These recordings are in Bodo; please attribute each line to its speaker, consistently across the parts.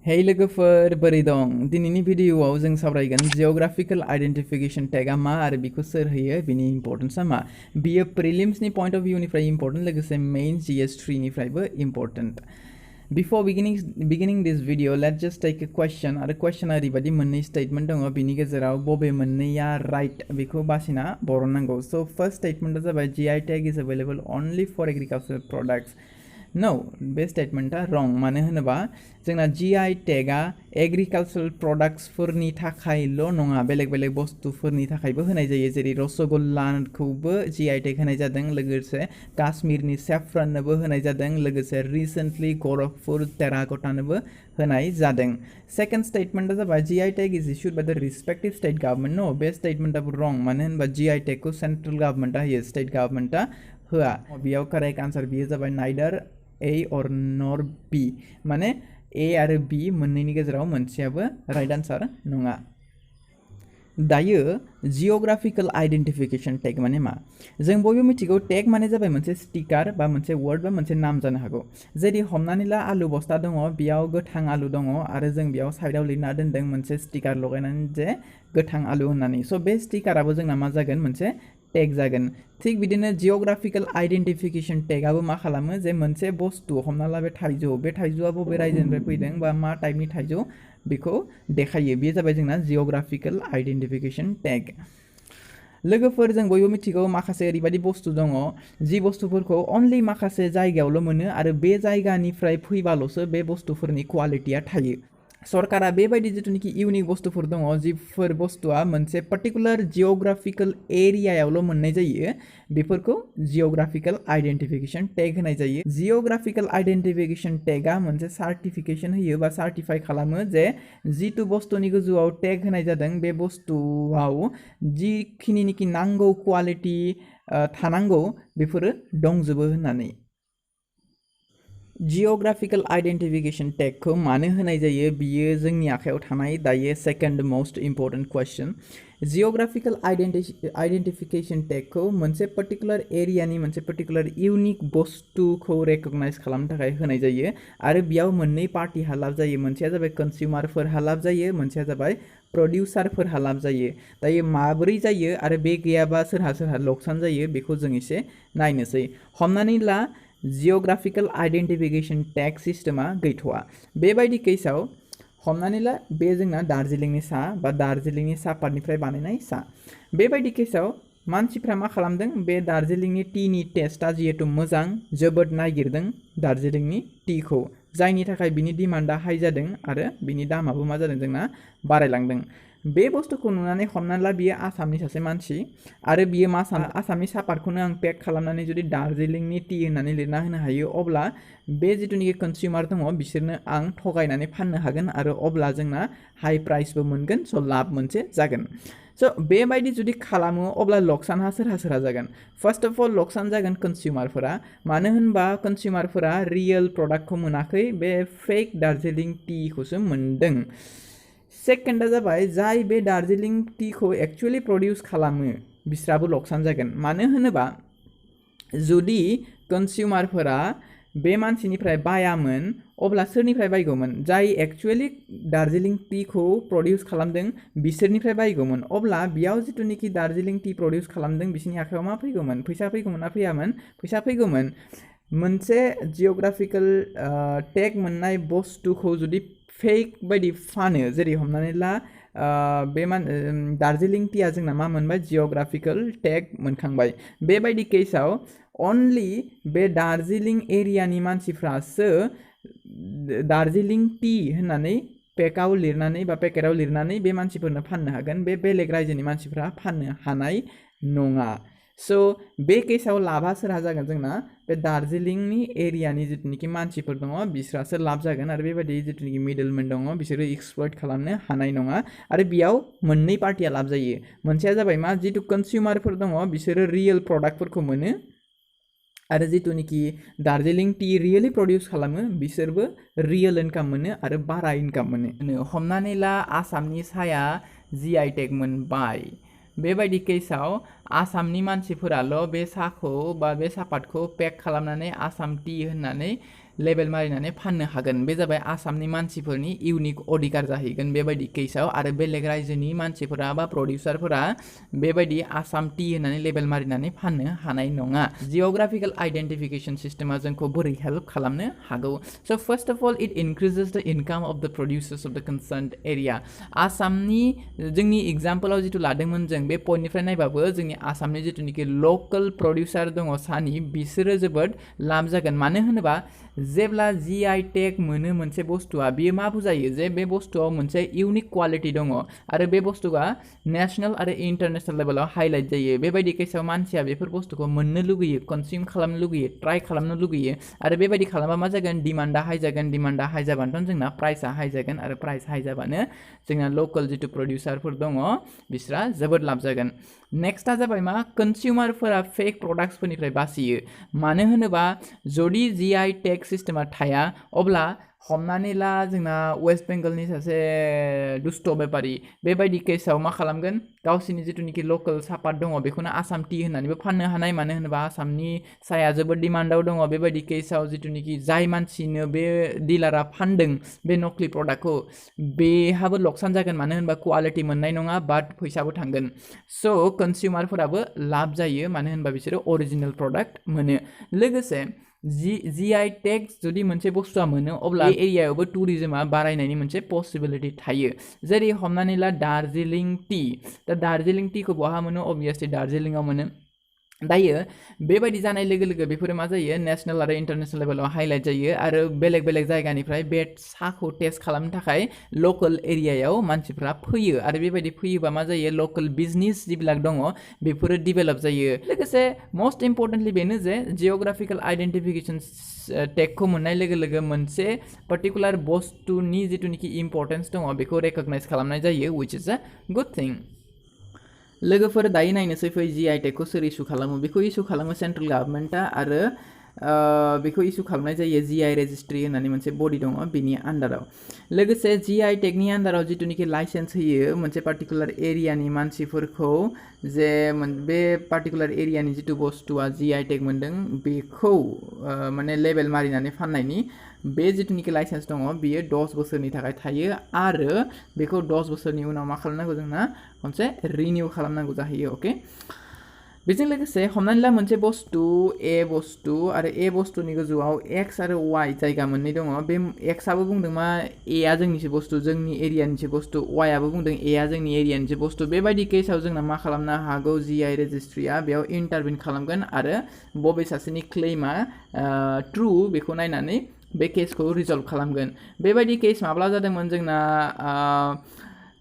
Speaker 1: Hey लोगोफोर बोरै दं दिनैनि भिडियोआव जों सावरायगोन जिअग्राफिकल आइडेन्टिफिकेशन टैगआ मा आरो बेखौ सोर होयो बिनि इम्पोर्टेन्सआ मा बियो प्रिलिम्सनि पॉइंट ऑफ भिउनिफ्राय इम्पोर्टेन्ट लोगोसे मेइन्स GS3 निफ्रायबो important before beginning this video let's just take a question आरो क्वेश्चना ओरैबायदि मोननै स्टेटमेंट दङ बिनि गेजेराव बबे मोननैया राइट बेखौ बासिना बरननांगौ सो फर्स्ट स्टेटमेंटआ जाबाय GI tag is available only for agricultural products No, बे स्टेटमेंटा रंग मानो होनोबा जोंना GI टैगआ एग्रीकल्चरल प्रोडक्ट्सफोरनि थाखायल' नङा बेलेग बेलेग बुस्थुफोरनि थाखायबो होनाय जायो जेरै रसगोल्लाखौबो GI टैग होनाय जादों लोगोसे काश्मीरनि सेफ्रननोबो होनाय जादों लोगोसे रिसेंटली गोरखपुर टेराक'टानोबो होनाय जादों सेकेंड स्टेटमेंटा जाबाय GI tag is issued by the respective state government नो बे स्टेटमेंटाबो रंग मानो होनबा GI टैगखौ सेंट्रल गवर्नमेंटा होयो स्टेट गवर्नमेंटा होआ बेयाव करेक्ट आंसर बियो जाबाय neither A or nor B माने A आरो B मोननैनि गेजेराव मोनसेयाबो राइट आंसर नङा दायो जिअग्राफिकल आइडेन्टिफिकेशन टैग माने मा जों बयबो मिथिगौ टैग माने जाबाय मोनसे स्टिकार बा मोनसे वर्ड बा मोनसे नाम जानो हागौ जेरै हमनानै ला आलु बस्ता दङ बेयाव गोथां आलु दङ आरो जों बेयाव साइडआव लिरना दोनदों मोनसे स्टिकार लगायनानै जे गोथां आलु होननानै स' बे स्टिकाराबो जोंना मा जागोन मोनसे टैग जागोन थिग बिदिनो जिअग्राफिकल आइडेन्टिफिकेशन टैगआबो मा खालामो जे मोनसे बुस्थु हमना ला बे थाइजौआ बबे रायजोनिफ्राय फैदों बा मा टाइपनि थाइजौ बेखौ देखायो बेयो जाबाय जोंना जिअग्राफिकल आइडेन्टिफिकेशन टैग लोगोफोर जों बयबो मिथिगौ माखासे ओरैबायदि बुस्थु दङ जि बुस्थुफोरखौ अनलि माखासे जायगायावल' मोनो आरो बे जायगानिफ्राय फैबाल'सो बे बुस्थुफोरनि क्वालिटिया थायो सरकारा बेबायदि जिथुनिखि इउनिक बुस्थुफोर दङ जिफोर बुस्थुआ मोनसे पार्टिकुलार जिअग्राफिकल एरियायावल' मोननाय जायो बेफोरखौ जिअग्राफिकल आइडेन्टिफिकेशन टैग होनाय जायो जिअग्राफिकल आइडेन्टिफिकेशन टैगआ मोनसे सार्टिफिकेशन होयो बा सार्टिफाइ खालामो जे जिथु बुस्थुनि गोजौआव टैग होनाय जादों बे बुस्थुआव जिखिनिनिखि नांगौ क्वालिटि थानांगौ बेफोरो दंजोबो होननानै जिअग्राफिकल आइडेन्टिफिकेशन टैगखौ मानो होनाय जायो बियो जोंनि आखायाव थानाय दायो second most important question geographical identification टैगखौ मोनसे पार्टिकुलार एरियानि मोनसे पार्टिकुलार इउनिक बुस्थुखौ रेकगनाइज खालामनो थाखाय होनाय जायो आरो बेयाव मोननै पार्टिहा लाब जायो मोनसेया जाबाय कन्ज्युमारफोरहा लाब जायो मोनसेया जाबाय प्रडिउसारफोरहा लाब जायो दायो माबोरै जायो आरो बे गैयाबा सोरहा लकसान जायो बेखौ जों एसे नायनोसै हमनानै ला जिअग्राफिकल आइडेन्टिफिकेशन टैग सिस्टेमा गैथ'आ बेबायदि केसाव हमनानै ला बे जोंना दार्जिलिंनि सा बा दार्जिलिंनि सापातनिफ्राय बानायनाय सा बेबायदि केसाव मानसिफ्रा मा खालामदों बे दार्जिलिंनि टीनि टेस्टआ जिहेतु मोजां जोबोद नागिरदों दार्जिलिंनि टीखौ जायनि थाखाय बिनि डिमान्डआ हाई जादों आरो बिनि दामाबो मा जादों जोंना बारायलांदों बे बुस्थुखौ नुनानै हमनानै ला बियो आसामनि सासे मानसि आरो बियो मा सानो आसामनि सापातखौनो आं पेक खालामनानै जुदि दार्जिलिंनि टी होननानै लिरना होनो हायो अब्ला बे जिथुनिखि कन्ज्युमार दङ बिसोरनो आं थगायनानै फाननो हागोन आरो अब्ला जोंना हाई प्राइसबो मोनगोन स' लाब मोनसे जागोन स' बेबायदि जुदि खालामो अब्ला लकसानहा सोरहा जागोन फार्स्ट अफ अल लकसान जागोन कन्ज्युमारफोरा मानो होनबा कन्ज्युमारफोरा रियेल प्रडाक्टखौ मोनाखै बे फेक दार्जिलिं टीखौसो मोनदों सेकेंडआ जाबाय जाय बे दार्जिलिं टीखौ एक्चुअली प्रडिउस खालामो बिस्राबो लकसान जागोन मानो होनोबा जुदि कन्ज्युमारफोरा बे मानसिनिफ्राय बायामोन अब्ला सोरनिफ्राय बायगौमोन जाय एक्चुअली दार्जिलिं टीखौ प्रडिउस खालामदों बिसोरनिफ्राय बायगौमोन अब्ला बेयाव जिथुनिखि दार्जिलिं टी प्रडिउस खालामदों बिसोरनि आखायाव मा फैगौमोन फैसा फैगौमोन ना फैयामोन फैसा फैगौमोन मोनसे जिअग्राफिकल टैग मोननाय बुस्थुखौ जुदि फेक बायदि फानो जेरै हमनानै ला बे दार्जिलिं टीया जोंना मा मोनबाय जिअग्राफिकल टैग मोनखांबाय बेबायदि केसाव अनलि बे दार्जिलिं एरियानि मानसिफ्रासो दार्जिलिं टी होननानै पेकआव लिरनानै बा पेकेटाव लिरनानै बे मानसिफोरनो फाननो हागोन बे बेलेग रायजोनि मानसिफ्रा फाननो हानाय नङा स' बे केसाव लाभा सोरहा जागोन जोंना बे दार्जिलिंनि एरियानि जिथुनिखि मानसिफोर दङ बिसोरासो लाब जागोन आरो बेबायदि जिथुनिखि मिडलमेन दङ बिसोरो एक्सप्लइट खालामनो हानाय नङा आरो बेयाव मोननै पार्टिया लाब जायो मोनसेया जाबाय मा जिथु कन्ज्युमारफोर दङ बिसोरो रियेल प्रडाक्टफोरखौ मोनो आरो जिथुनिखि दार्जिलिं टी रियेलि प्रडिउस खालामो बिसोरबो रियेल इनकाम मोनो आरो बारा इनकाम मोनो हमनानै ला आसामनि साया GI टैग मोनबाय बेबायदि केसाव आसामनि मानसिफोराल' बे साखौ बा बे सापातखौ पेक खालामनानै आसाम टी होननानै लेबेल मारिनानै फाननो हागोन बे जाबाय आसामनि मानसिफोरनि इउनिक अधिकार जाहैगोन बेबायदि केसाव आरो बेलेग रायजोनि मानसिफोरा बा प्रडिउसारफोरा बेबायदि आसाम टि होननानै लेबेल मारिनानै फाननो हानाय नङा जिअग्राफिकेल आइडेन्टिफिकेशन सिस्टेमा जोंखौ बोरै हेल्प खालामनो हागौ स' फार्स्ट अफ अल इट इनक्रिजेस द इनकाम अफ द प्रडिउसार्स अफ द कनसार्नड एरिया आसामनि जोंनि एग्जाम्पलाव जिथु लादोंमोन जों बे पइन्टनिफ्राय नायबाबो जोंनि आसामनि जिथुनिखि लकेल प्रडिउसार दङ सानि बिसोरो जोबोद लाब जागोन मानो होनोबा जेब्ला GI टेग मोनो मोनसे बुस्थुआ बियो मा बुजायो जे बे बुस्थुआव मोनसे इउनिक क्वालिटी दङ आरो बे बुस्थुआ नेशनल आरो इन्टारनेशनल लेभेलाव हाइलाइट जायो बेबायदि केसाव मानसिया बेफोर बुस्थुखौ मोननो लुगैयो कनजिउम खालामनो लुगैयो ट्राइ खालामनो लुगैयो आरो बेबायदि खालामबा मा जागोन डिमान्डआ हाइ जागोन डिमान्डआ हाइ जाबानोथ' जोंना प्राइसआ हाइ जागोन आरो प्राइस हाइ जाबानो जोंना लकेल जिथु प्रडिउसारफोर दङ बिस्रा जोबोद लाब जागोन नेक्स्टआ जाबाय मा कन्ज्युमारफोरा फेक प्रडाक्ट्सफोरनिफ्राय बासियो मानो होनोबा जुदि GI टेग सिस्टेमा थाया अब्ला हमनानै ला जोंना वेस्ट बेंगलनि सासे दुष्ट बेपारी बेबायदि केसाव मा खालामगोन गावसिनि जिथुनिखि लकेल सापात दङ बेखौनो आसाम टि होननानैबो फाननो हानाय मानो होनोबा आसामनि साया जोबोद डिमान्डआव दङ बेबायदि केसाव जिथुनिखि जाय मानसिनो बे डिलारा फानदों बे नकलि प्रडाक्टखौ बेहाबो लकसान जागोन मानो होनबा क्वालिटी मोननाय नङा बाट फैसाबो थांगोन स' कन्ज्युमारफोराबो लाब जायो मानो होनबा बिसोरो अरिजिनेल प्रडाक्ट मोनो लोगोसे GI टेग जुदि मोनसे बुस्थुआ मोनो अब्ला बे एरियायावबो टुरिजमा बारायनायनि मोनसे पसिबिलिटी थायो जेरै हमनानै ला दार्जिलिं टि दा दार्जिलिं टिखौ बहा मोनो अबभियासलि दार्जिलिंआव मोनो दायो बेबायदि जानाय लोगो लोगो बेफोरो मा जायो नेशनल आरो इन्टारनेशनल लेभेलाव हाइलाइट जायो आरो बेलेग बेलेग जायगानिफ्राय बे साखौ टेस्ट खालामनो थाखाय लकेल एरियायाव मानसिफ्रा फैयो आरो बेबायदि फैयोबा मा जायो लकेल बिजनेस जिबिलाक दङ बेफोरो डेभेलप जायो लोगोसे मोस्ट इम्परटेन्टलि बेनो जे जिअग्राफिकेल आइडेन्टिफिकेशन टेगखौ मोननाय लोगो लोगो मोनसे पार्टिकुलार बुस्थुनि जिथुनिखि इम्परटेन्स दङ बेखौ रेकगनाइज खालामनाय जायो विच इज अ गुड थिं लोगोफोर दायो नायनोसै फै GI टेगखौ सोर इस्यु खालामो बेखौ इस्यु खालामो सेन्ट्रेल गभर्नमेन्टआ आरो बेखौ इस्यु खालामनाय जायो GI रेजिस्ट्रि होननानै मोनसे बडि दङ बिनि आन्डाराव लोगोसे GI टेगनि आन्डाराव जिथुनिखि लाइसेन्स होयो मोनसे पार्टिकुलार एरियानि मानसिफोरखौ जे बे पार्टिकुलार एरियानि जिथु बुस्थुआ GI टेग मोनदों बेखौ माने लेबेल मारिनानै फाननायनि बे जिथुनिखि लाइसेन्स दङ बियो 10 बोसोरनि थाखाय थायो आरो बेखौ 10 बोसोरनि उनाव मा खालामनांगौ जोंना खनसे रिनिउ खालामनांगौ जाहैयो अके बेजों लोगोसे हमनानै ला मोनसे बुस्थु ए बुस्थु आरो ए बुस्थुनि गोजौआव एक्स आरो वाइ जायगा मोननै दङ बे एक्सआबो बुंदों मा ए आ जोंनिसो बुस्थु जोंनि एरियानिसो बुस्थु वाइ आबो बुंदों ए आ जोंनि एरियानिसो बुस्थु बेबायदि केसाव जोंना मा खालामनो हागौ GI रेजिस्ट्रिया बेयाव इन्टारभिन खालामगोन आरो बबे सासेनि क्लेमा ट्रु बेखौ नायनानै बे केसखौ रिजल्भ खालामगोन बेबायदि केस माब्ला जादोंमोन जोंना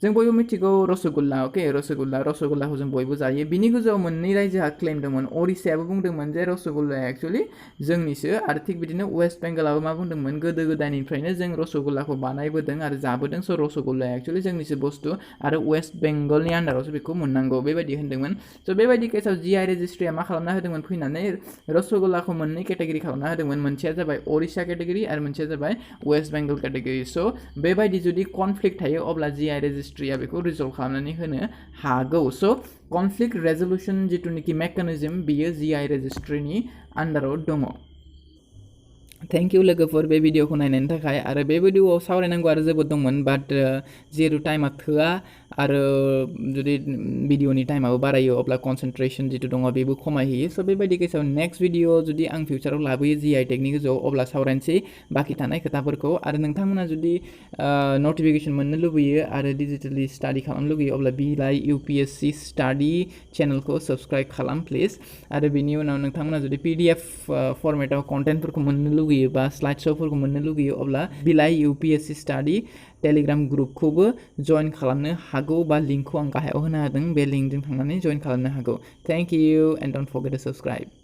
Speaker 1: जों बयबो मिथिगौ रसगुल्ला अके रसगुल्लाखौ जों बयबो जायो बिनि गोजौआव मोननै रायजोआ क्लेम दंमोन ओडिशायाबो बुंदोंमोन जे रसगुल्लाया एक्चुअली जोंनिसो आरो थिग बिदिनो वेस्ट बेंगलाबो मा बुंदोंमोन गोदो गोदायनिफ्रायनो जों रसगुल्लाखौ बानायबोदों आरो जाबोदों स' रसगुल्लाया एक्चुअली जोंनिसो बुस्थु आरो वेस्ट बेंगलनि आन्डारावसो बेखौ मोननांगौ बेबायदि होनदोंमोन स' बेबायदि केसाव GI रेजिस्ट्रिया मा खालामना होदोंमोन फैनानै रसगुल्लाखौ मोननै केटेगरि खालामना होदोंमोन मोनसेया जाबाय ओडिशा केटेगरि आरो मोनसेया जाबाय वेस्ट बेंगल केटेगरि स' बेबायदि जुदि कनफ्लिक्ट थायो अब्ला GI रेजिस्ट्रिया बेखौ रिजल्भ खालामनानै होनो हागौ स' कनफ्लिक्ट रेजल्युसन जिथुनिखि मेकानिजम बियो GI रेजिस्ट्रिनि आन्डाराव दङ थेंक इउ लोगोफोर बे भिडिअखौ नायनायनि थाखाय आरो बे भिडिअआव सावरायनांगौ आरो जोबोद दंमोन बाट जिहेतु टाइमा थोआ आरो जुदि भिडिअनि टाइमाबो बारायो अब्ला कनसेन्ट्रेसन जिथु दङ बेबो खमायहैयो स' बेबायदि केसाव नेक्स्ट भिडिअ जुदि आं फिउचाराव लाबोयो GI टेगनि गोजौआव अब्ला सावरायनोसै बाखि थानाय खोथाफोरखौ आरो नोंथांमोना जुदि नटिफिकेसन मोननो लुबैयो आरो डिजिटेलि स्टाडि खालामनो लुगैयो अब्ला बिलाइ UPSC स्टाडि चेनेलखौ साबस्क्राइब खालाम प्लिज आरो बिनि उनाव नोंथांमोना जुदि PDF फर्मेटाव कन्टेन्टफोरखौ मोननो लुगैयो बा स्लाइड श'फोरखौ मोननो लुगैयो अब्ला बिलाइ UPSC स्टाडि टेलिग्राम ग्रुपखौबो जइन खालामनो हागौ बा लिंकखौ आं गाहायाव होनो हादों बे लिंकजों थांनानै जइन खालामनो हागौ thank you and don't forget to subscribe